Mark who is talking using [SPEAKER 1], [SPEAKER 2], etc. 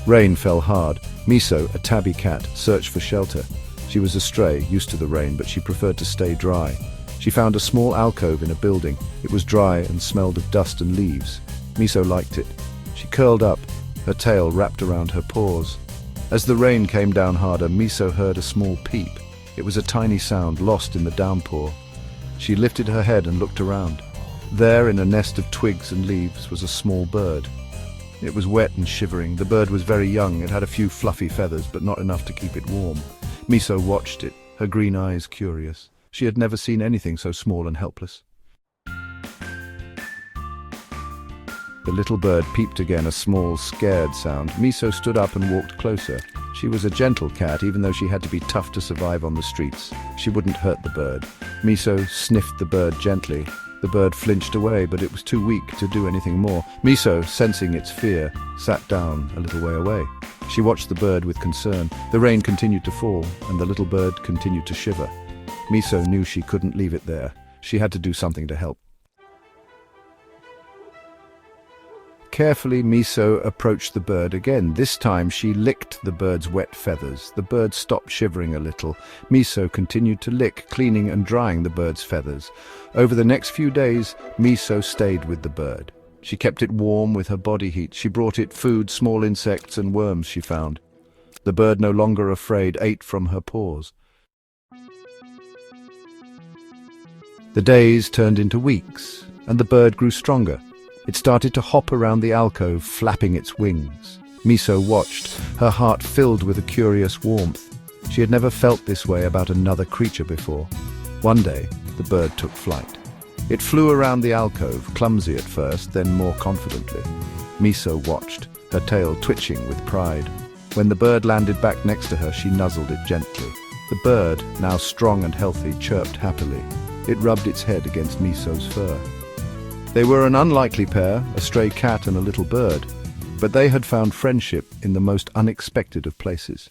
[SPEAKER 1] Rain fell hard. Miso, a tabby cat, searched for shelter. She was a stray, used to the rain, but she preferred to stay dry. She found a small alcove in a building. It was dry and smelled of dust and leaves. Miso liked it. She curled up, her tail wrapped around her paws. As the rain came down harder, Miso heard a small peep. It was a tiny sound lost in the downpour. She lifted her head and looked around. There, in a nest of twigs and leaves, was a small bird. It was wet and shivering. The bird was very young. It had a few fluffy feathers, but not enough to keep it warm. Miso watched it, her green eyes curious. She had never seen anything so small and helpless. The little bird peeped again, a small, scared sound. Miso stood up and walked closer. She was a gentle cat, even though she had to be tough to survive on the streets. She wouldn't hurt the bird. Miso sniffed the bird gently. The bird flinched away, but it was too weak to do anything more. Miso, sensing its fear, sat down a little way away. She watched the bird with concern. The rain continued to fall, and the little bird continued to shiver. Miso knew she couldn't leave it there. She had to do something to help. Carefully, Miso approached the bird again. This time she licked the bird's wet feathers. The bird stopped shivering a little. Miso continued to lick, cleaning and drying the bird's feathers. Over the next few days, Miso stayed with the bird. She kept it warm with her body heat. She brought it food, small insects and worms she found. The bird, no longer afraid, ate from her paws. The days turned into weeks, and the bird grew stronger. It started to hop around the alcove, flapping its wings. Miso watched, her heart filled with a curious warmth. She had never felt this way about another creature before. One day, the bird took flight. It flew around the alcove, clumsy at first, then more confidently. Miso watched, her tail twitching with pride. When the bird landed back next to her, she nuzzled it gently. The bird, now strong and healthy, chirped happily. It rubbed its head against Miso's fur. They were an unlikely pair, a stray cat and a little bird, but they had found friendship in the most unexpected of places.